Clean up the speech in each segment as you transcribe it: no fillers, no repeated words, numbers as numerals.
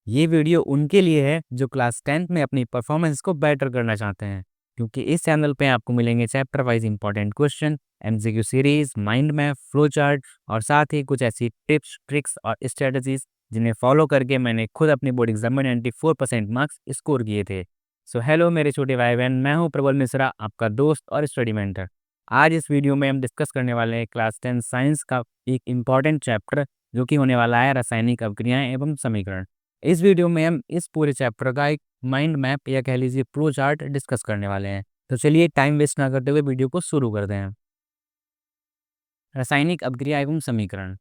ये वीडियो उनके लिए है जो क्लास 10th में अपनी परफॉर्मेंस को बेटर करना चाहते हैं, क्योंकि इस चैनल पे आपको मिलेंगे chapter wise important question, MCQ series, mind map, flow chart और साथ ही कुछ ऐसी टिप्स, ट्रिक्स और स्ट्रेटजीज जिन्हें फॉलो करके मैंने खुद अपनी बोर्ड एग्जाम में 94% मार्क्स स्कोर किए थे। सो हेलो मेरे छोटे भाई बहन, मैं हूँ प्रबल मिश्रा, आपका दोस्त और स्टडी मेंटर। आज इस वीडियो में हम डिस्कस करने वाले हैं क्लास 10 साइंस का एक इम्पॉर्टेंट चैप्टर, जो कि होने वाला है रासायनिक अभिक्रियाएं एवं समीकरण। इस वीडियो में हम इस पूरे चैप्टर का एक माइंड मैप या कह लीजिए फ्लो चार्ट डिस्कस करने वाले हैं। तो चलिए टाइम वेस्ट ना करते हुए वीडियो को शुरू करते हैं। रासायनिक अभिक्रिया एवं समीकरण,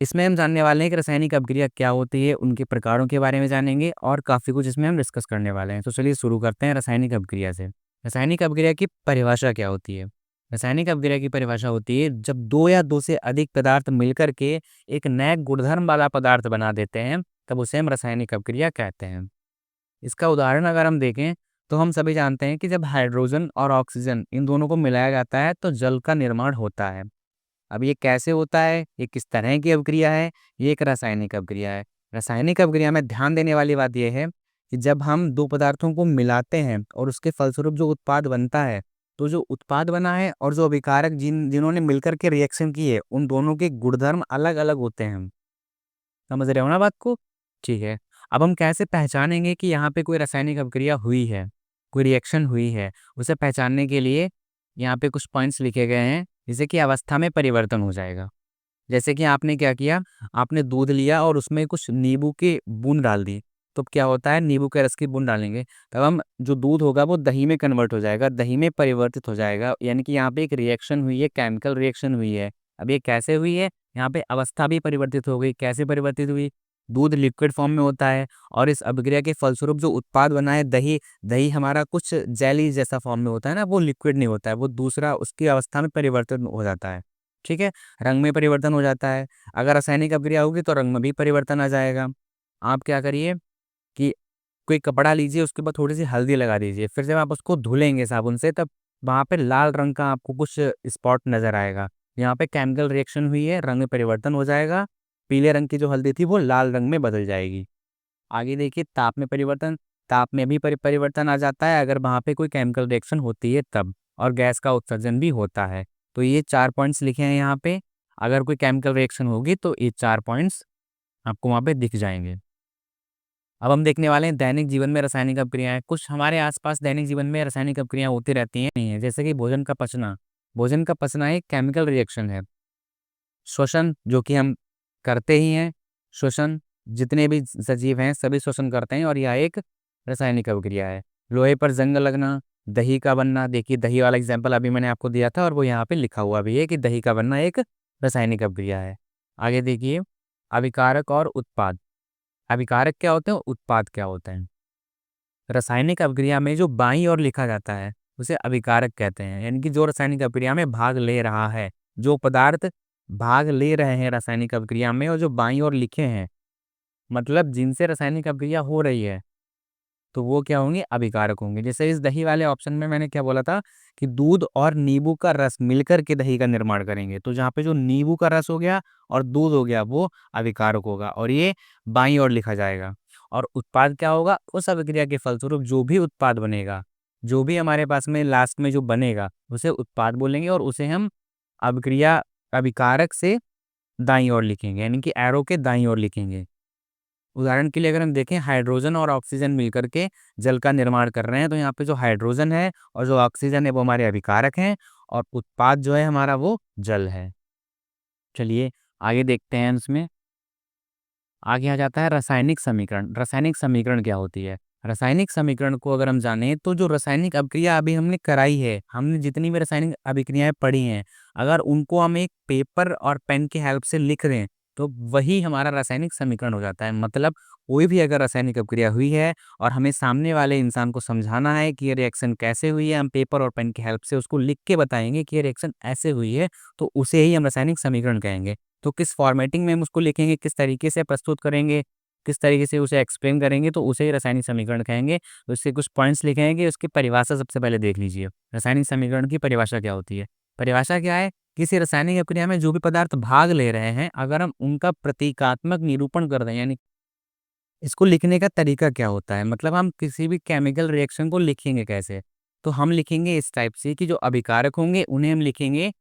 इसमें हम जानने वाले हैं कि रासायनिक अभिक्रिया क्या होती है, उनके प्रकारों के बारे में जानेंगे और काफ़ी कुछ इसमें हम डिस्कस करने वाले हैं। तो चलिए शुरू करते हैं रासायनिक अभिक्रिया से। रासायनिक अभिक्रिया की परिभाषा क्या होती है? रासायनिक अभिक्रिया की परिभाषा होती है जब दो या दो से अधिक पदार्थ मिलकर के एक नए गुणधर्म वाला पदार्थ बना देते हैं, तब उसे हम रासायनिक अभिक्रिया कहते हैं। इसका उदाहरण अगर हम देखें तो हम सभी जानते हैं कि जब हाइड्रोजन और ऑक्सीजन इन दोनों को मिलाया जाता है तो जल का निर्माण होता है। अब ये कैसे होता है, ये किस तरह की अभिक्रिया है? ये एक रासायनिक अभिक्रिया है। रासायनिक अभिक्रिया में ध्यान देने वाली बात यह है कि जब हम दो पदार्थों को मिलाते हैं और उसके फलस्वरूप जो उत्पाद बनता है, तो जो उत्पाद बना है और जो अभिकारक जिन्होंने मिलकर के रिएक्शन की है, उन दोनों के गुणधर्म अलग अलग होते हैं। समझ रहे हो ना बात को? ठीक है। अब हम कैसे पहचानेंगे कि यहाँ पे कोई रासायनिक अभिक्रिया हुई है, कोई रिएक्शन हुई है? उसे पहचानने के लिए यहाँ पे कुछ पॉइंट्स लिखे गए हैं, जैसे कि अवस्था में परिवर्तन हो जाएगा। जैसे कि आपने क्या किया, आपने दूध लिया और उसमें कुछ नींबू की बूंद डाल दी। तो क्या होता है, नींबू के रस की बूंद डालेंगे, तब हम जो दूध होगा वो दही में कन्वर्ट हो जाएगा, दही में परिवर्तित हो जाएगा। यानी कि यहाँ पे एक रिएक्शन हुई है, केमिकल रिएक्शन हुई है। अब ये कैसे हुई है? यहाँ पे अवस्था भी परिवर्तित हो गई। कैसे परिवर्तित हुई? दूध लिक्विड फॉर्म में होता है और इस अभिक्रिया के फलस्वरूप जो उत्पाद बना है दही, दही हमारा कुछ जेली जैसा फॉर्म में होता है ना, वो लिक्विड नहीं होता है, वो दूसरा उसकी अवस्था में परिवर्तन हो जाता है। ठीक है, रंग में परिवर्तन हो जाता है। अगर रासायनिक अभिक्रिया होगी तो रंग में भी परिवर्तन आ जाएगा। आप क्या करिए कि कोई कपड़ा लीजिए, उसके ऊपर थोड़ी सी हल्दी लगा दीजिए, फिर जब आप उसको धुलेंगे साबुन से, तब वहाँ पे लाल रंग का आपको कुछ स्पॉट नजर आएगा। यहाँ पे केमिकल रिएक्शन हुई है, रंग में परिवर्तन हो जाएगा। पीले रंग की जो हल्दी थी वो लाल रंग में बदल जाएगी। आगे देखिए ताप में परिवर्तन, ताप में भी परिवर्तन आ जाता है अगर वहाँ पे कोई केमिकल रिएक्शन होती है तब, और गैस का उत्सर्जन भी होता है। तो ये 4 पॉइंट्स लिखे हैं यहाँ पे। अगर कोई केमिकल रिएक्शन होगी तो ये 4 पॉइंट्स आपको वहाँ पे दिख जाएंगे। अब हम देखने वाले हैं दैनिक जीवन में रासायनिक अभिक्रियाएं। कुछ हमारे आसपास दैनिक जीवन में रासायनिक अभिक्रियाएं होती रहती हैं, नहीं है, जैसे कि भोजन का पचना। भोजन का पचना एक केमिकल रिएक्शन है। श्वसन, जो कि हम करते ही हैं, श्वसन जितने भी सजीव हैं सभी श्वसन करते हैं और यह एक रासायनिक अभिक्रिया है। लोहे पर जंग लगना, दही का बनना, देखिए दही वाला एग्जाम्पल अभी मैंने आपको दिया था और वो यहाँ पे लिखा हुआ भी है कि दही का बनना एक रासायनिक अभिक्रिया है। आगे देखिए अभिकारक और उत्पाद। अभिकारक क्या होते हैं, उत्पाद क्या होते हैं? रासायनिक अभिक्रिया में जो बाईं ओर लिखा जाता है उसे अभिकारक कहते हैं, यानी कि जो रासायनिक अभिक्रिया में भाग ले रहा है, जो पदार्थ भाग ले रहे हैं रासायनिक अभिक्रिया में और जो बाईं ओर लिखे हैं, मतलब जिनसे रासायनिक अभिक्रिया हो रही है, तो वो क्या होंगे, अभिकारक होंगे। जैसे इस दही वाले ऑप्शन में मैंने क्या बोला था कि दूध और नींबू का रस मिलकर के दही का निर्माण करेंगे, तो जहाँ पे जो नींबू का रस हो गया और दूध हो गया वो अभिकारक होगा और ये बाईं ओर लिखा जाएगा। और उत्पाद क्या होगा, उस अभिक्रिया के फलस्वरूप जो भी उत्पाद बनेगा, जो भी हमारे पास में लास्ट में जो बनेगा उसे उत्पाद बोलेंगे और उसे हम अभिक्रिया अभिकारक से दाईं ओर लिखेंगे, यानी कि एरो के दाईं ओर लिखेंगे। उदाहरण के लिए अगर हम देखें, हाइड्रोजन और ऑक्सीजन मिलकर के जल का निर्माण कर रहे हैं, तो यहाँ पे जो हाइड्रोजन है और जो ऑक्सीजन है वो हमारे अभिकारक हैं और उत्पाद जो है हमारा वो जल है। चलिए आगे देखते हैं। इसमें आगे आ जाता है रासायनिक समीकरण। रासायनिक समीकरण क्या होती है? रासायनिक समीकरण को अगर हम जाने तो जो रासायनिक अभिक्रिया अभी हमने कराई है, हमने जितनी भी रासायनिक अभिक्रियाएं पढ़ी हैं, अगर उनको हम एक पेपर और पेन की हेल्प से लिख दें तो वही हमारा रासायनिक समीकरण हो जाता है। मतलब कोई भी अगर रासायनिक अभिक्रिया हुई है और हमें सामने वाले इंसान को समझाना है कि ये रिएक्शन कैसे हुई है, हम पेपर और पेन की हेल्प से उसको लिख के बताएंगे कि ये रिएक्शन ऐसे हुई है, तो उसे ही हम रासायनिक समीकरण कहेंगे। तो किस फॉर्मेटिंग में हम उसको लिखेंगे, किस तरीके से प्रस्तुत करेंगे, किस तरीके से उसे एक्सप्लेन करेंगे, तो उसे ही रासायनिक समीकरण कहेंगे। तो इसके कुछ पॉइंट्स लिखेंगे, उसकी परिभाषा सबसे पहले देख लीजिए। रासायनिक समीकरण की परिभाषा क्या होती है? परिभाषा क्या है, किसी रासायनिक अभिक्रिया में जो भी पदार्थ भाग ले रहे हैं, अगर हम उनका प्रतीकात्मक निरूपण कर दें, यानी इसको लिखने का तरीका क्या होता है, मतलब हम किसी भी केमिकल रिएक्शन को लिखेंगे कैसे? तो हम लिखेंगे इस टाइप से कि जो अभिकारक होंगे उन्हें हम लिखेंगे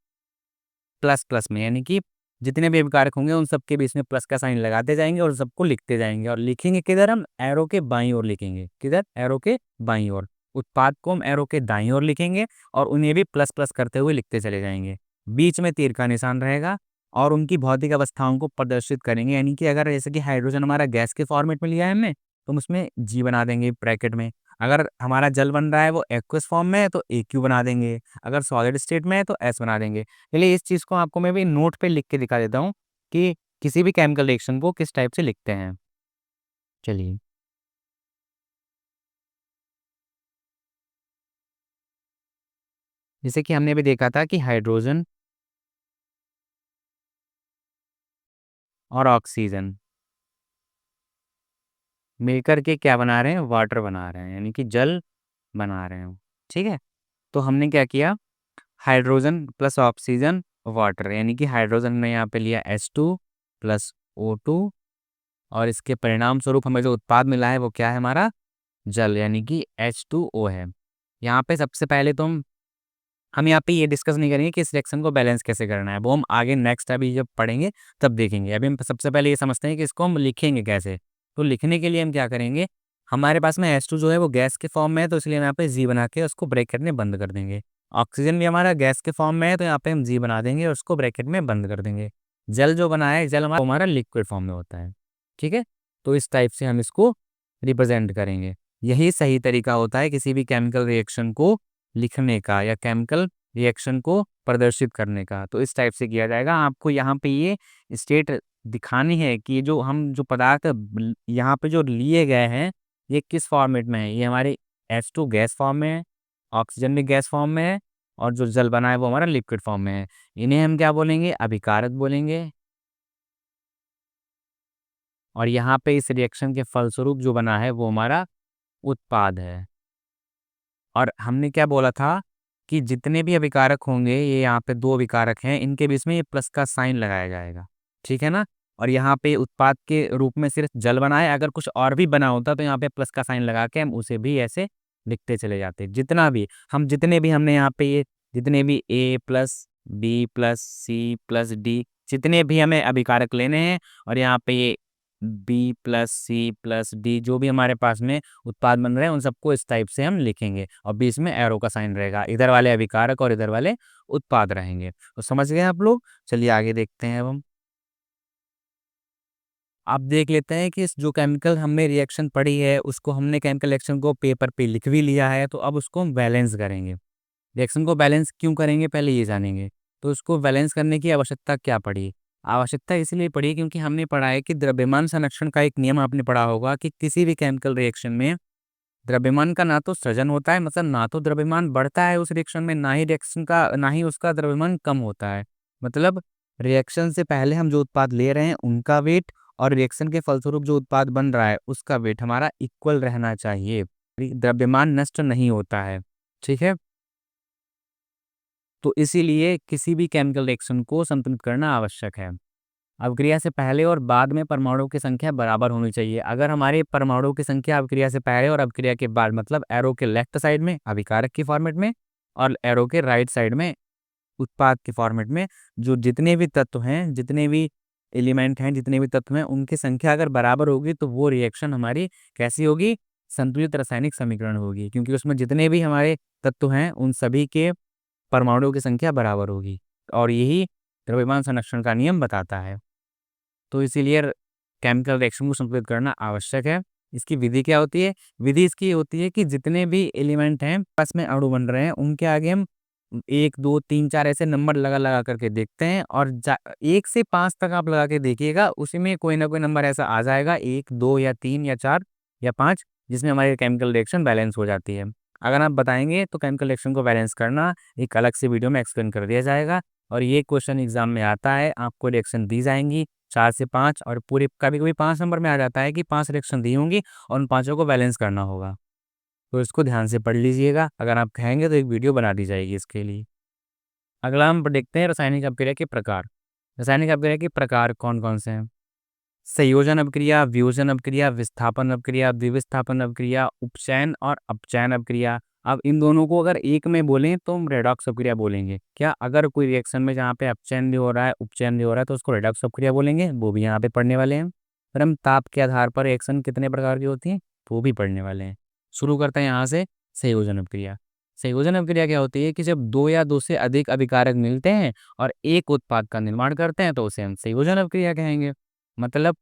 प्लस प्लस में, यानी कि जितने भी अभिकारक होंगे उन सबके बीच में प्लस का साइन लगाते जाएँगे और सबको लिखते जाएँगे और लिखेंगे किधर हम? एरो के बाईं ओर लिखेंगे। किधर? एरो के बाईं ओर। उत्पाद को हम एरो के दाईं ओर लिखेंगे और उन्हें भी प्लस प्लस करते हुए लिखते चले जाएँगे। बीच में तीर का निशान रहेगा और उनकी भौतिक अवस्थाओं को प्रदर्शित करेंगे, यानी कि अगर जैसे कि हाइड्रोजन हमारा गैस के फॉर्मेट में लिया है हमने, तो हम उसमें G बना देंगे ब्रैकेट में। अगर हमारा जल बन रहा है वो एक्वस फॉर्म में है तो AQ बना देंगे। अगर सॉलिड स्टेट में है तो S बना देंगे। चलिए इस चीज़ को आपको मैं भी नोट पे लिख के दिखा देता हूँ कि किसी भी केमिकल रिएक्शन को किस टाइप से लिखते हैं। चलिए, जैसे कि हमने अभी देखा था कि हाइड्रोजन और ऑक्सीजन मिलकर के क्या बना रहे हैं? वाटर बना रहे हैं, यानी कि जल बना रहे हैं। ठीक है? तो हमने क्या किया? हाइड्रोजन प्लस ऑक्सीजन वाटर, यानी कि हाइड्रोजन ने यहाँ पे लिया H2 प्लस O2 और इसके परिणाम स्वरूप हमें जो उत्पाद मिला है वो क्या है हमारा? जल, यानी कि H2O है। यहाँ पे सबसे पहले तो हम यहाँ पे ये डिस्कस नहीं करेंगे कि इस रिएक्शन को बैलेंस कैसे करना है, वो हम आगे नेक्स्ट अभी जब पढ़ेंगे तब देखेंगे। अभी हम सबसे पहले ये समझते हैं कि इसको हम लिखेंगे कैसे। तो लिखने के लिए हम क्या करेंगे, हमारे पास में H2 जो है वो गैस के फॉर्म में है तो इसलिए हम यहाँ पे G बना के उसको ब्रैकेट में बंद कर देंगे। ऑक्सीजन भी हमारा गैस के फॉर्म में है तो यहाँ पे हम G बना देंगे और उसको ब्रैकेट में बंद कर देंगे। जल जो बना है, जल हमारा लिक्विड फॉर्म में होता है। ठीक है? तो इस टाइप से हम इसको रिप्रेजेंट करेंगे। यही सही तरीका होता है किसी भी केमिकल रिएक्शन को लिखने का या केमिकल रिएक्शन को प्रदर्शित करने का। तो इस टाइप से किया जाएगा। आपको यहाँ पे ये स्टेट दिखानी है कि जो पदार्थ यहाँ पे जो लिए गए हैं ये किस फॉर्मेट में है। ये हमारे H2 गैस फॉर्म में है, ऑक्सीजन भी गैस फॉर्म में है और जो जल बना है वो हमारा लिक्विड फॉर्म में है। इन्हें हम क्या बोलेंगे? अभिकारक बोलेंगे। और यहाँ पे इस रिएक्शन के फलस्वरूप जो बना है वो हमारा उत्पाद है। और हमने क्या बोला था कि जितने भी अभिकारक होंगे, ये यहाँ पे 2 अभिकारक हैं, इनके बीच में ये प्लस का साइन लगाया जाएगा। ठीक है ना? और यहाँ पे उत्पाद के रूप में सिर्फ़ जल बना है, अगर कुछ और भी बना होता तो यहाँ पे प्लस का साइन लगा के हम उसे भी ऐसे लिखते चले जाते। जितने भी हमने यहाँ पे ये जितने भी A+, B+, C+, D जितने भी हमें अभिकारक लेने हैं और यहाँ पे ये B+, C+, D जो भी हमारे पास में उत्पाद बन रहे हैं उन सबको इस टाइप से हम लिखेंगे और बीच में एरो का साइन रहेगा। इधर वाले अभिकारक और इधर वाले उत्पाद रहेंगे। तो समझ गए आप लोग? चलिए आगे देखते हैं अब हम। अब देख लेते हैं कि इस जो केमिकल हमने रिएक्शन पढ़ी है उसको हमने केमिकल रिएक्शन को पेपर पे लिख भी लिया है, तो अब उसको हम बैलेंस करेंगे। रिएक्शन को बैलेंस क्यों करेंगे पहले ये जानेंगे। तो उसको बैलेंस करने की आवश्यकता क्या पड़ी? आवश्यकता इसलिए पड़ी क्योंकि हमने पढ़ा है कि द्रव्यमान संरक्षण का एक नियम आपने पढ़ा होगा कि किसी भी केमिकल रिएक्शन में द्रव्यमान का ना तो सृजन होता है, मतलब ना तो द्रव्यमान बढ़ता है उस रिएक्शन में, ना ही उसका द्रव्यमान कम होता है। मतलब रिएक्शन से पहले हम जो उत्पाद ले रहे हैं उनका वेट और रिएक्शन के फलस्वरूप जो उत्पाद बन रहा है उसका वेट हमारा इक्वल रहना चाहिए। द्रव्यमान नष्ट नहीं होता है। ठीक है? तो इसीलिए किसी भी केमिकल रिएक्शन को संतुलित करना आवश्यक है। अभिक्रिया से पहले और बाद में परमाणुओं की संख्या बराबर होनी चाहिए। अगर हमारे परमाणुओं की संख्या अभिक्रिया से पहले और अभिक्रिया के बाद, मतलब एरो के लेफ्ट साइड में अभिकारक की फॉर्मेट में और एरो के राइट साइड में उत्पाद के फॉर्मेट में, जो जितने भी तत्व हैं, जितने भी एलिमेंट हैं, जितने भी तत्व हैं, उनकी संख्या अगर बराबर होगी तो वो रिएक्शन हमारी कैसी होगी? संतुलित रासायनिक समीकरण होगी, क्योंकि उसमें जितने भी हमारे तत्व हैं उन सभी के परमाणुओं की संख्या बराबर होगी और यही द्रव्यमान संरक्षण का नियम बताता है। तो इसीलिए केमिकल रिएक्शन को संतुलित करना आवश्यक है। इसकी विधि क्या होती है? विधि इसकी होती है कि जितने भी एलिमेंट हैं, आपस में अणु बन रहे हैं, उनके आगे हम 1, 2, 3, 4 ऐसे नंबर लगा-लगा करके देखते हैं और 1 से 5 तक आप लगा के देखिएगा, उसी में कोई ना कोई नंबर ऐसा आ जाएगा 1, 2 या 3 या 4 या 5 जिसमें हमारी केमिकल रिएक्शन बैलेंस हो जाती है। अगर आप बताएँगे तो केमिकल रिएक्शन को बैलेंस करना एक अलग से वीडियो में एक्सप्लेन कर दिया जाएगा और ये क्वेश्चन एग्ज़ाम में आता है, आपको रिएक्शन दी जाएँगी 4 से 5 और पूरे कभी-कभी 5 नंबर में आ जाता है कि 5 रिएक्शन दी होंगी और उन पाँचों को बैलेंस करना होगा। तो इसको ध्यान से पढ़ लीजिएगा, अगर आप कहेंगे तो एक वीडियो बना दी जाएगी इसके लिए। अगला हम देखते हैं रासायनिक अपक्रिया के प्रकार। रासायनिक अपक्रिया के प्रकार कौन-कौन से हैं? संयोजन अपक्रिया, वियोजन अपक्रिया, विस्थापन अपक्रिया, द्विविस्थापन अपक्रिया, उपचयन और अपचयन अपक्रिया। अब इन दोनों को अगर एक में बोलें तो हम रेडॉक्स अपक्रिया बोलेंगे। क्या अगर कोई रिएक्शन में जहाँ पे अपचयन भी हो रहा है, उपचयन भी हो रहा है, तो उसको रेडॉक्स अपक्रिया बोलेंगे, वो भी यहाँ पे पढ़ने वाले हैं। फिर हम ताप के आधार पर रिएक्शन कितने प्रकार की होती हैं, वो भी पढ़ने वाले हैं। शुरू करते हैं यहाँ से संयोजन अपक्रिया। संयोजन अपक्रिया क्या होती है कि जब दो या दो से अधिक अभिकारक मिलते हैं और एक उत्पाद का निर्माण करते हैं तो उसे हम संयोजन अपक्रिया कहेंगे। मतलब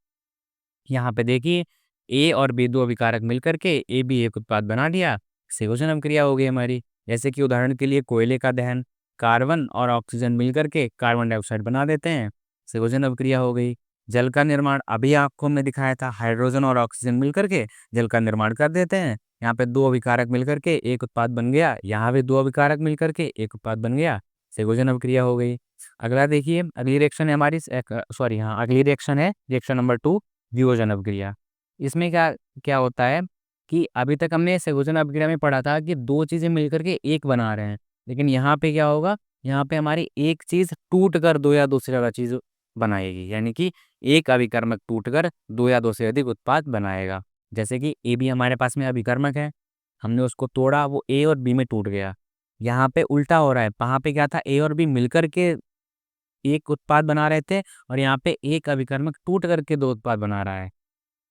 यहाँ पे देखिए, ए और बी दो अभिकारक मिलकर के ए बी एक उत्पाद बना दिया, संयोजन अभिक्रिया हो गई हमारी। जैसे कि उदाहरण के लिए कोयले का दहन, कार्बन और ऑक्सीजन मिलकर के कार्बन डाइऑक्साइड बना देते हैं, संयोजन अभिक्रिया हो गई। जल का निर्माण अभी आपको हमने दिखाया था, हाइड्रोजन और ऑक्सीजन मिलकर के जल का निर्माण कर देते हैं। यहाँ पे दो अभिकारक मिलकर के एक उत्पाद बन गया, यहाँ पे दो अभिकारक मिलकर के एक उत्पाद बन गया, संयोजन अभिक्रिया हो गई। अगला देखिए, अगली रिएक्शन है हमारी, सॉरी हाँ, अगली रिएक्शन है रिएक्शन नंबर 2, वियोजन अपक्रिया। इसमें क्या क्या होता है कि अभी तक हमने संयोजन अपक्रिया में पढ़ा था कि दो चीजें मिलकर के एक बना रहे हैं, लेकिन यहाँ पे क्या होगा, यहाँ पे हमारी एक चीज टूट कर दो या दो से ज्यादा चीज बनाएगी, यानी कि एक अभिकर्मक टूट कर दो या दो से अधिक उत्पाद बनाएगा। जैसे कि ए बी हमारे पास में अभिकर्मक है, हमने उसको तोड़ा, वो ए और बी में टूट गया। यहाँ पे उल्टा हो रहा है, वहां पे क्या था, ए और बी मिलकर के एक उत्पाद बना रहे थे, और यहाँ पे एक अभिकर्मक टूट करके दो उत्पाद बना रहा है।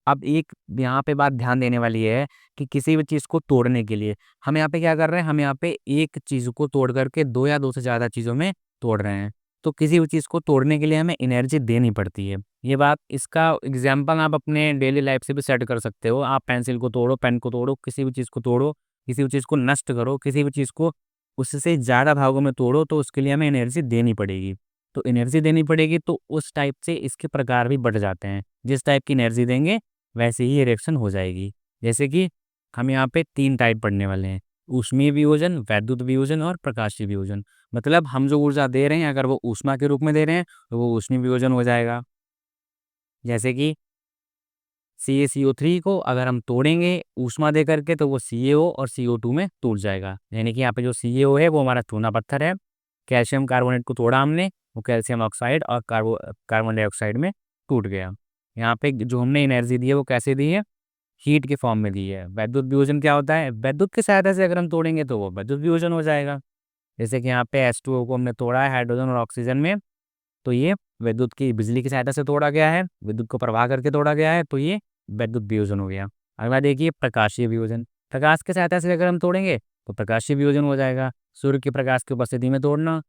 अब एक यहाँ पे बात ध्यान देने वाली है कि किसी भी चीज़ को तोड़ने के लिए हम यहाँ पे क्या कर रहे हैं, हम यहाँ पे एक चीज़ को तोड़ करके दो या दो से ज़्यादा चीज़ों में तोड़ रहे हैं। तो किसी भी चीज़ को तोड़ने के लिए हमें एनर्जी देनी पड़ती है। ये बात, इसका एग्जाम्पल आप अपने डेली लाइफ से भी सेट कर सकते हो। आप पेंसिल को तोड़ो, पेन को तोड़ो, किसी भी चीज़ को तोड़ो, किसी भी चीज़ को नष्ट करो, किसी भी चीज़ को उससे ज़्यादा भागों में तोड़ो, तो उसके लिए हमें एनर्जी देनी पड़ेगी। तो एनर्जी देनी पड़ेगी, तो उस टाइप से इसके प्रकार भी बढ़ जाते हैं। जिस टाइप की एनर्जी देंगे वैसे ही रिएक्शन हो जाएगी। जैसे कि हम यहाँ पे 3 टाइप पढ़ने वाले हैं, ऊष्मीय वियोजन, वैद्युत वियोजन और प्रकाशीय वियोजन। मतलब हम जो ऊर्जा दे रहे हैं, अगर वो ऊष्मा के रूप में दे रहे हैं तो वो ऊष्मीय वियोजन हो जाएगा। जैसे कि CaCO3 को अगर हम तोड़ेंगे ऊष्मा दे करके तो वो CaO और CO2 में टूट जाएगा। यानी कि यहाँ पे जो CaO है वो हमारा चूना पत्थर है। कैल्शियम कार्बोनेट को तोड़ा हमने, वो कैल्शियम ऑक्साइड और कार्बन डाइऑक्साइड में टूट गया। यहाँ पे जो हमने एनर्जी दी है वो कैसे दी है, हीट के फॉर्म में दी है। वैद्युत वियोजन क्या होता है, वैद्युत की सहायता से अगर हम तोड़ेंगे तो वो वैद्युत वियोजन हो जाएगा। जैसे कि यहाँ पे H2O को हमने तोड़ा है हाइड्रोजन और ऑक्सीजन में, तो ये विद्युत की बिजली की सहायता से तोड़ा गया है, विद्युत को प्रवाह करके तोड़ा गया है, तो ये विद्युत वियोजन हो गया। अगला देखिए, प्रकाशीय वियोजन। प्रकाश की सहायता से अगर हम तोड़ेंगे तो प्रकाशीय वियोजन हो जाएगा। सूर्य के प्रकाश की उपस्थिति में तोड़ना,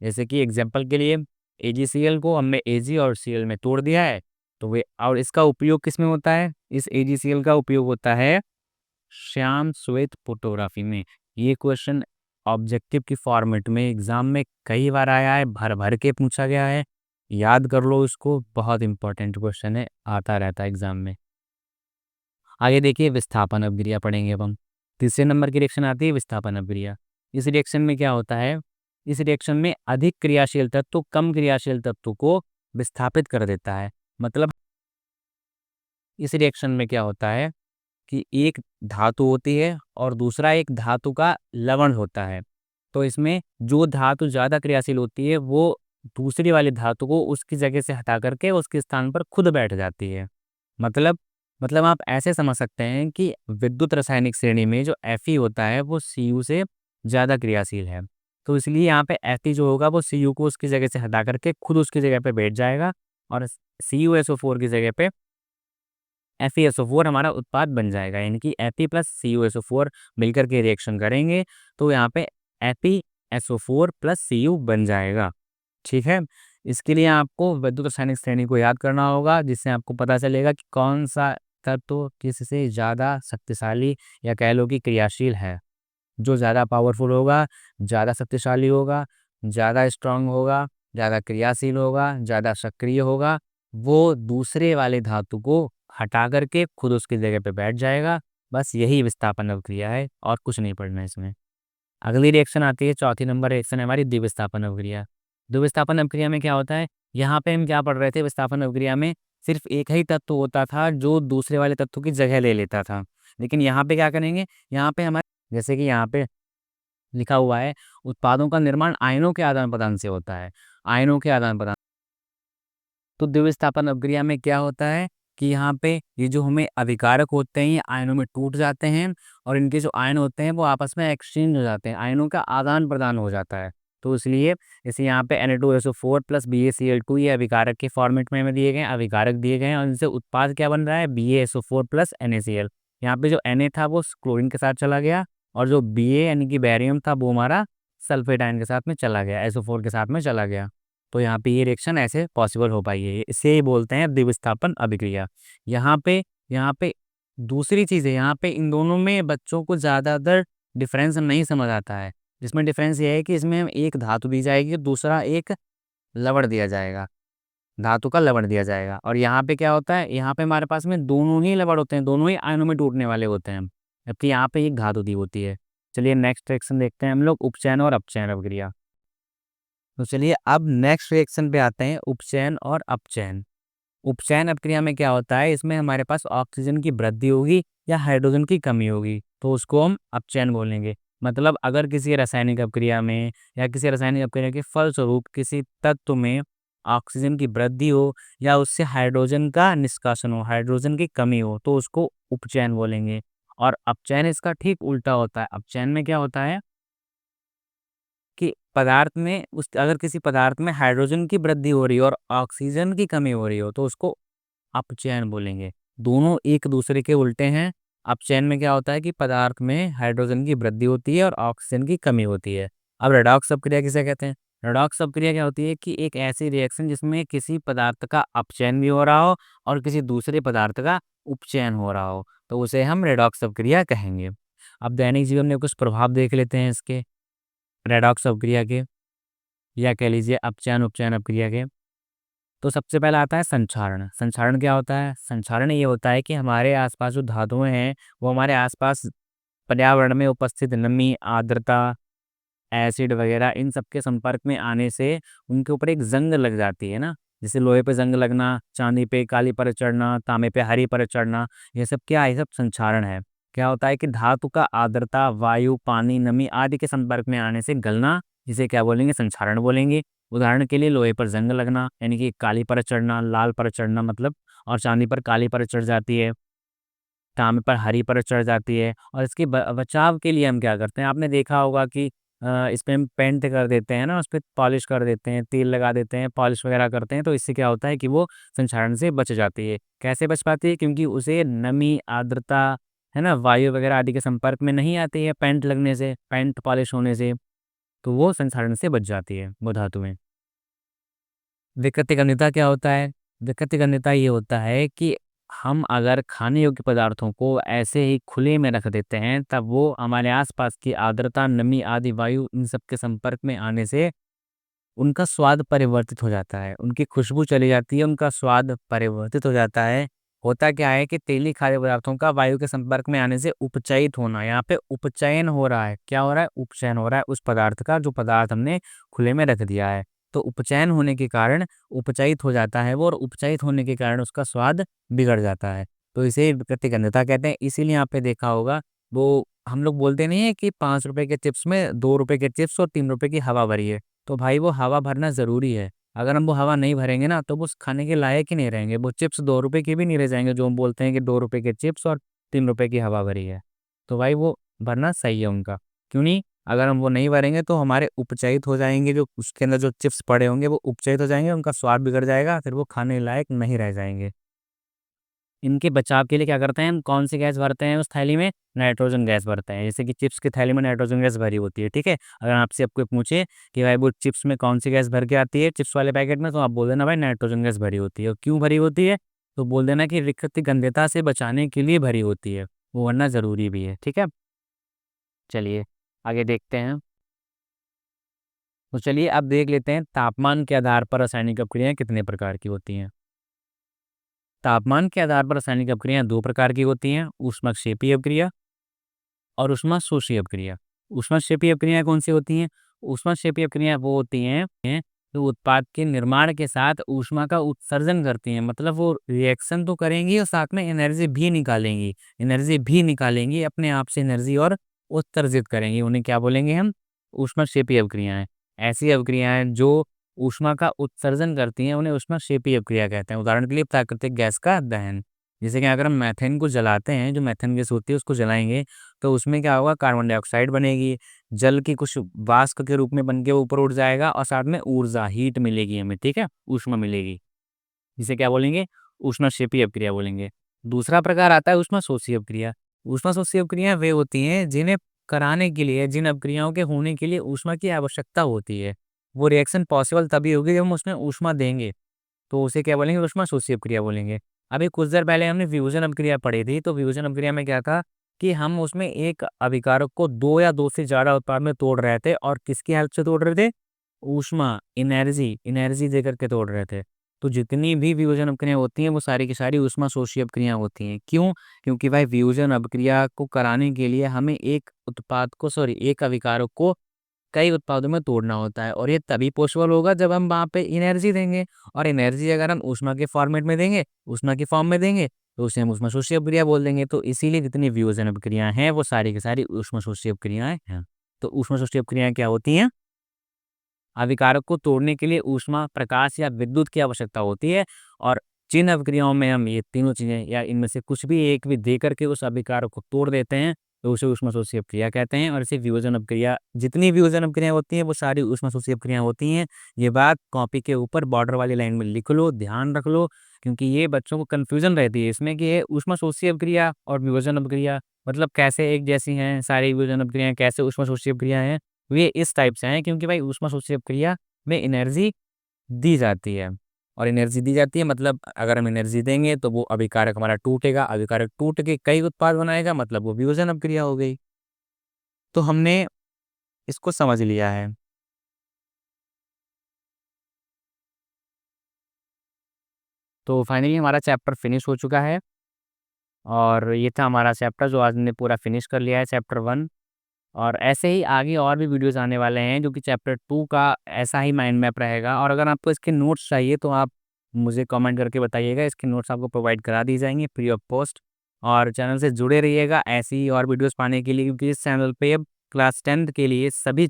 जैसे कि एग्जाम्पल के लिए AgCl को हमने Ag और Cl में तोड़ दिया है, तो वे, और इसका उपयोग किस में होता है, इस AgCl का उपयोग होता है श्याम श्वेत फोटोग्राफी में। ये क्वेश्चन ऑब्जेक्टिव की फॉर्मेट में एग्जाम में कई बार आया है, भर भर के पूछा गया है। याद कर लो इसको, बहुत इंपॉर्टेंट क्वेश्चन है, आता रहता है एग्जाम में। आगे देखिए, विस्थापन अपक्रिया पढ़ेंगे अब हम। तीसरे नंबर की रिएक्शन आती है विस्थापन अपक्रिया। इस रिएक्शन में क्या होता है, इस रिएक्शन में अधिक क्रियाशील तत्व कम क्रियाशील तत्व को विस्थापित कर देता है। मतलब इस रिएक्शन में क्या होता है कि एक धातु होती है और दूसरा एक धातु का लवण होता है। तो इसमें जो धातु ज़्यादा क्रियाशील होती है वो दूसरी वाली धातु को उसकी जगह से हटा करके उसके स्थान पर खुद बैठ जाती है। मतलब मतलब आप ऐसे समझ सकते हैं कि विद्युत रासायनिक श्रेणी में जो Fe होता है वो Cu से ज़्यादा क्रियाशील है। तो इसलिए यहाँ पे Fe जो होगा वो Cu को उसकी जगह से हटा करके खुद उसकी जगह पे बैठ जाएगा, और CuSO4 की जगह पे FeSO4 हमारा उत्पाद बन जाएगा। यानी कि Fe प्लस CuSO4 मिलकर के रिएक्शन करेंगे तो यहाँ पे FeSO4 प्लस Cu बन जाएगा। ठीक है, इसके लिए आपको विद्युत रासायनिक श्रेणी को याद करना होगा, जिससे आपको पता चलेगा कि कौन सा तत्व किससे ज़्यादा शक्तिशाली या कह लो कि क्रियाशील है। जो ज़्यादा पावरफुल होगा, ज़्यादा शक्तिशाली होगा, ज़्यादा स्ट्रांग होगा, ज़्यादा क्रियाशील होगा, ज़्यादा सक्रिय होगा, वो दूसरे वाले धातु को हटा करके खुद उसकी जगह पे बैठ जाएगा। बस यही विस्थापन अवक्रिया है, और कुछ नहीं पढ़ना है इसमें। अगली रिएक्शन आती है, चौथी नंबर रिएक्शन है हमारी द्विविस्थापन अवक्रिया। द्विविस्थापन अवक्रिया में क्या होता है, यहाँ पे हम क्या पढ़ रहे थे, विस्थापन अवक्रिया में सिर्फ एक ही तत्व होता था जो दूसरे वाले तत्व की जगह ले लेता था। लेकिन यहाँ पे क्या करेंगे, यहाँ पे हमारे, जैसे कि यहाँ पे लिखा हुआ है, उत्पादों का निर्माण आयनों के आदान प्रदान से होता है। आयनों के आदान प्रदान, तो द्विविस्थापन अपक्रिया में क्या होता है कि यहाँ पे ये जो हमें अभिकारक होते हैं ये आयनों में टूट जाते हैं और इनके जो आयन होते हैं वो आपस में एक्सचेंज हो जाते हैं, आयनों का आदान प्रदान हो जाता है। तो इसलिए जैसे यहाँ पे Na2SO4 प्लस BaCl2 ये अभिकारक के फॉर्मेट में हमें दिए गए हैं, अभिकारक दिए गए हैं और इनसे उत्पाद क्या बन रहा है BaSO4 प्लस NaCl। यहाँ पे जो Na था वो क्लोरीन के साथ चला गया और जो Ba यानी कि बैरियम था वो हमारा सल्फेट आयन के साथ में चला गया, SO4 के साथ में चला गया। तो यहाँ पे ये रिएक्शन ऐसे पॉसिबल हो पाई है, इसे ही बोलते हैं द्विविस्थापन अभिक्रिया। यहाँ पे दूसरी चीज़ है, यहाँ पे इन दोनों में बच्चों को ज़्यादातर डिफरेंस नहीं समझ आता है। जिसमें डिफरेंस ये है कि इसमें हम एक धातु दी जाएगी, दूसरा एक लवण दिया जाएगा, धातु का लवण दिया जाएगा। और यहाँ पे क्या होता है, यहाँ पे हमारे पास में दोनों ही लवण होते हैं, दोनों ही आयनों में टूटने वाले होते हैं, जबकि यहाँ पे एक धातु दी होती है। चलिए नेक्स्ट रिएक्शन देखते हैं हम लोग, उपचयन और अपचयन अभिक्रिया। तो चलिए अब नेक्स्ट रिएक्शन पे आते हैं, उपचयन और अपचयन। उपचयन अभिक्रिया में क्या होता है, इसमें हमारे पास ऑक्सीजन की वृद्धि होगी या हाइड्रोजन की कमी होगी, तो उसको हम अपचयन बोलेंगे। मतलब अगर किसी रासायनिक अभिक्रिया में या किसी रासायनिक अभिक्रिया के फलस्वरूप किसी तत्व में ऑक्सीजन की वृद्धि हो या उससे हाइड्रोजन का निष्कासन हो, हाइड्रोजन की कमी हो, तो उसको उपचयन बोलेंगे। और अपचयन इसका ठीक उल्टा होता है। अपचयन में क्या होता है कि पदार्थ में अगर किसी पदार्थ में हाइड्रोजन की वृद्धि हो रही हो और ऑक्सीजन की कमी हो रही हो, तो उसको अपचयन बोलेंगे। दोनों एक दूसरे के उल्टे हैं। अपचयन में क्या होता है कि पदार्थ में हाइड्रोजन की वृद्धि होती है और ऑक्सीजन की कमी होती है। अब रेडॉक्स अपक्रिया किसे कहते हैं? रेडॉक्स अपक्रिया क्या होती है कि एक ऐसी रिएक्शन जिसमें किसी पदार्थ का अपचयन भी हो रहा हो और किसी दूसरे पदार्थ का उपचयन हो रहा हो, तो उसे हम रेडॉक्स अपक्रिया कहेंगे। अब दैनिक जीवन में कुछ प्रभाव देख लेते हैं इसके, रेडॉक्स अपक्रिया के, या कह लीजिए अपचयन उपचयन अपक्रिया के। तो सबसे पहला आता है संक्षारण। संक्षारण क्या होता है? संक्षारण ये होता है कि हमारे आसपास जो धातुएं हैं वो हमारे आसपास पर्यावरण में उपस्थित नमी, आर्द्रता, एसिड वगैरह इन सब के संपर्क में आने से उनके ऊपर एक जंग लग जाती है ना। जैसे लोहे पे जंग लगना, चांदी पे काली परत चढ़ना, तांबे पे हरी परत चढ़ना, ये सब क्या है? ये सब संक्षारण है। क्या होता है कि धातु का आर्द्रता, वायु, पानी, नमी आदि के संपर्क में आने से गलना, जिसे क्या बोलेंगे? संक्षारण बोलेंगे। उदाहरण के लिए लोहे पर जंग लगना यानी कि काली परत चढ़ना, लाल परत चढ़ना मतलब, और चांदी पर काली परत चढ़ जाती है, तांबे पर हरी परत चढ़ जाती है। और इसके बचाव के लिए हम क्या करते हैं, आपने देखा होगा कि इस पे हम पेंट कर देते हैं ना, उस पे पॉलिश कर देते हैं, तेल लगा देते हैं, पॉलिश वगैरह करते हैं, तो इससे क्या होता है कि वो संक्षारण से बच जाती है। कैसे बच पाती है? क्योंकि उसे नमी, आर्द्रता, है ना, वायु वगैरह आदि के संपर्क में नहीं आती है पेंट लगने से, पेंट पॉलिश होने से, तो वो संक्षारण से बच जाती है वो धातुएं। विकृति गंधता क्या होता है? विकृति गंधता ये होता है कि हम अगर खाने योग्य पदार्थों को ऐसे ही खुले में रख देते हैं, तब वो हमारे आसपास की आर्द्रता, नमी आदि वायु इन सब के संपर्क में आने से उनका स्वाद परिवर्तित हो जाता है, उनकी खुशबू चली जाती है, उनका स्वाद परिवर्तित हो जाता है। होता क्या है कि तेली खाद्य पदार्थों का वायु के संपर्क में आने से उपचयित होना, यहाँ पे उपचयन हो रहा है। क्या हो रहा है? उपचयन हो रहा है उस पदार्थ का जो पदार्थ हमने खुले में रख दिया है। तो उपचयन होने के कारण उपचयित हो जाता है वो, और उपचयित होने के कारण उसका स्वाद बिगड़ जाता है। तो इसे प्रतिगंधता कहते हैं। इसीलिए यहाँ पे देखा होगा, वो हम लोग बोलते नहीं है कि 5 रुपए के चिप्स में 2 रुपए के चिप्स और 3 रुपए की हवा भरी है। तो भाई वो हवा भरना ज़रूरी है। अगर हम वो हवा नहीं भरेंगे ना, तो वो खाने के लायक ही नहीं रहेंगे। वो चिप्स 2 रुपए के भी नहीं रह जाएँगे, जो हम बोलते हैं कि 2 रुपए के चिप्स और 3 रुपए की हवा भरी है। तो भाई वो भरना सही है उनका। क्यों नहीं? अगर हम वो नहीं भरेंगे तो हमारे उपचयित हो जाएँगे, जो उसके अंदर जो चिप्स पड़े होंगे वो उपचयित हो जाएँगे, उनका स्वाद बिगड़ जाएगा, फिर वो खाने लायक नहीं रह जाएँगे। इनके बचाव के लिए क्या करते हैं हम, कौन सी गैस भरते हैं उस थैली में? नाइट्रोजन गैस भरते हैं। जैसे कि चिप्स की थैली में नाइट्रोजन गैस भरी होती है, ठीक है? अगर आपसे अब कोई पूछे कि भाई वो चिप्स में कौन सी गैस भर के आती है चिप्स वाले पैकेट में, तो आप बोल देना भाई नाइट्रोजन गैस भरी होती है। और क्यों भरी होती है? तो बोल देना कि विकृति गंध्यता से बचाने के लिए भरी होती है, वो वरना ज़रूरी भी है, ठीक है? चलिए आगे देखते हैं। तो चलिए अब देख लेते हैं तापमान के आधार पर रासायनिक अपक्रियाएँ कितने प्रकार की होती हैं। तापमान के आधार पर रासायनिक अपक्रियाएँ 2 प्रकार की होती हैं, ऊष्मक्षेपी अपक्रिया और ऊष्माशोषी अपक्रिया। ऊष्मक्षेपी अपक्रियाएँ कौन-सी होती हैं? ऊष्मक्षेपी अपक्रियाएँ वो होती हैं जो उत्पाद के निर्माण के साथ ऊष्मा का उत्सर्जन करती हैं। मतलब वो रिएक्शन तो करेंगी और साथ में एनर्जी भी निकालेंगी, अपने आप से एनर्जी और उत्सर्जित करेंगी। उन्हें क्या बोलेंगे हम? ऊष्मक्षेपी अपक्रियाएँ। ऐसी अपक्रियाएँ जो ऊष्मा का उत्सर्जन करती हैं, उन्हें ऊष्माक्षेपी अपक्रिया कहते हैं। उदाहरण के लिए प्राकृतिक गैस का दहन। जैसे कि अगर हम मीथेन को जलाते हैं, जो मीथेन गैस होती है उसको जलाएँगे, तो उसमें क्या होगा, कार्बन डाइऑक्साइड बनेगी, जल की कुछ वाष्प के रूप में बन के वो ऊपर उड़ जाएगा और साथ में ऊर्जा, हीट मिलेगी हमें, ठीक है? ऊष्मा मिलेगी। जिसे क्या बोलेंगे? ऊष्माक्षेपी अपक्रिया बोलेंगे। दूसरा प्रकार आता है ऊष्माशोषी अपक्रिया। ऊष्माशोषी अपक्रियाएँ वे होती हैं जिन्हें कराने के लिए, जिन अपक्रियाओं के होने के लिए ऊष्मा की आवश्यकता होती है। वो रिएक्शन पॉसिबल तभी होगी जब हम उसमें ऊष्मा देंगे, तो उसे क्या बोलेंगे? ऊष्माशोषी अपक्रिया बोलेंगे। अभी कुछ देर पहले हमने विभजन अपक्रिया पढ़ी थी, तो विभजन अपक्रिया में क्या था कि हम उसमें एक अभिकारक को 2 या 2 से ज़्यादा उत्पाद में तोड़ रहे थे और किसकी हेल्प से तोड़ रहे थे? ऊष्मा, एनर्जी दे कर के तोड़ रहे थे। तो जितनी भी विभजन अपक्रिया होती हैं, वो सारी की सारी ऊष्माशोषी अपक्रिया होती हैं। क्यों? क्योंकि भाई विभजन अपक्रिया को कराने के लिए हमें एक अभिकारक को कई उत्पादों में तोड़ना होता है और ये तभी पॉसिबल होगा जब हम वहाँ पे एनर्जी देंगे और एनर्जी अगर हम ऊष्मा के फॉर्मेट में देंगे, ऊष्मा की फॉर्म में देंगे, तो उसे हम ऊष्माशोषी अपक्रिया बोल देंगे। तो इसीलिए जितनी विभजन अपक्रियाएँ हैं, वो सारी की सारी ऊष्माशोषी अपक्रियाएँ हैं। तो ऊष्माशोषी अपक्रियाएँ क्या होती हैं? अभिकारक को तोड़ने के लिए ऊष्मा, प्रकाश या विद्युत की आवश्यकता होती है और जिन अभिक्रियाओं में हम ये तीनों चीज़ें या इनमें से कुछ भी एक भी दे करके उस अभिकारक को तोड़ देते हैं, तो उसे ऊष्माशोषी अपक्रिया कहते हैं और इसे विभजन अपक्रिया, जितनी विभजन अपक्रियाएँ होती हैं, वो सारी ऊष्माशोषी अपक्रियाएँ होती हैं। ये बात कॉपी के ऊपर बॉर्डर वाली लाइन में लिख लो, ध्यान रख लो, क्योंकि ये बच्चों को कन्फ्यूज़न रहती है इसमें कि ये ऊष्माशोषी अपक्रिया और विभजन अपक्रिया मतलब कैसे एक जैसी हैं, सारी विभजन अपक्रियाएँ कैसे ऊष्माशोषी अपक्रिया हैं? वे इस टाइप से हैं क्योंकि भाई ऊष्माशोषी अपक्रिया में एनर्जी दी जाती है और एनर्जी दी जाती है मतलब अगर हम एनर्जी देंगे तो वो अभिकारक हमारा टूटेगा, अभिकारक टूट के कई उत्पाद बनाएगा मतलब वो विभजन अपक्रिया हो गई। तो हमने इसको समझ लिया है। तो फाइनली हमारा चैप्टर फिनिश हो चुका है और ये था हमारा चैप्टर जो आज हमने पूरा फिनिश कर लिया है चैप्टर 1। और ऐसे ही आगे और भी वीडियोज़ आने वाले हैं जो कि चैप्टर 2 का ऐसा ही माइंड मैप रहेगा और अगर आपको इसके नोट्स चाहिए तो आप मुझे कमेंट करके बताइएगा, इसके नोट्स आपको प्रोवाइड करा दी जाएँगे फ्री ऑफ कॉस्ट। और चैनल से जुड़े रहिएगा ऐसी ही और वीडियोज़ पाने के लिए क्योंकि इस चैनल पे अब क्लास 10th के लिए सभी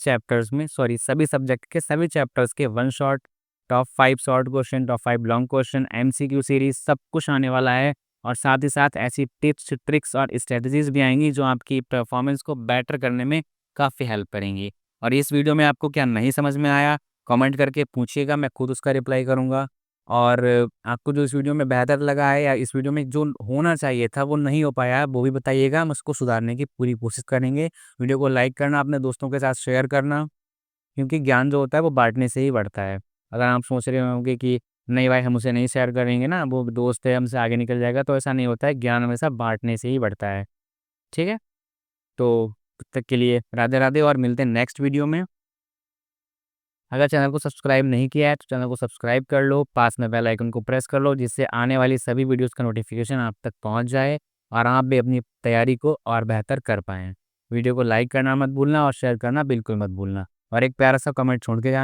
सब्जेक्ट के सभी चैप्टर्स के 1 shot, top 5 short question, top 5 long question, MCQ series सब कुछ आने वाला है। और साथ ही साथ ऐसी टिप्स, ट्रिक्स और स्ट्रैटेजीज़ भी आएँगी जो आपकी परफॉर्मेंस को बेटर करने में काफ़ी हेल्प करेंगी। और इस वीडियो में आपको क्या नहीं समझ में आया, कमेंट करके पूछिएगा, मैं खुद उसका रिप्लाई करूँगा। और आपको जो इस वीडियो में बेहतर लगा है या इस वीडियो में जो होना चाहिए था वो नहीं हो पाया है, वो भी बताइएगा, हम उसको सुधारने की पूरी कोशिश करेंगे। वीडियो को लाइक करना, अपने दोस्तों के साथ शेयर करना, क्योंकि ज्ञान जो होता है वो बाँटने से ही बढ़ता है। अगर आप सोच रहे होंगे कि नहीं भाई हम उसे नहीं शेयर करेंगे ना, वो दोस्त है हमसे आगे निकल जाएगा, तो ऐसा नहीं होता है, ज्ञान हमेशा बाँटने से ही बढ़ता है। ठीक है? तो तब तक के लिए राधे-राधे और मिलते हैं नेक्स्ट वीडियो में। अगर चैनल को सब्सक्राइब नहीं किया है तो चैनल को सब्सक्राइब कर लो, पास में बेल आइकन को प्रेस कर लो जिससे आने वाली सभी वीडियोज़ का नोटिफ़िकेशन आप तक पहुँच जाए और आप भी अपनी तैयारी को और बेहतर कर पाएँ। वीडियो को लाइक करना मत भूलना और शेयर करना बिल्कुल मत भूलना और एक प्यारा सा कमेंट छोड़ के जाना।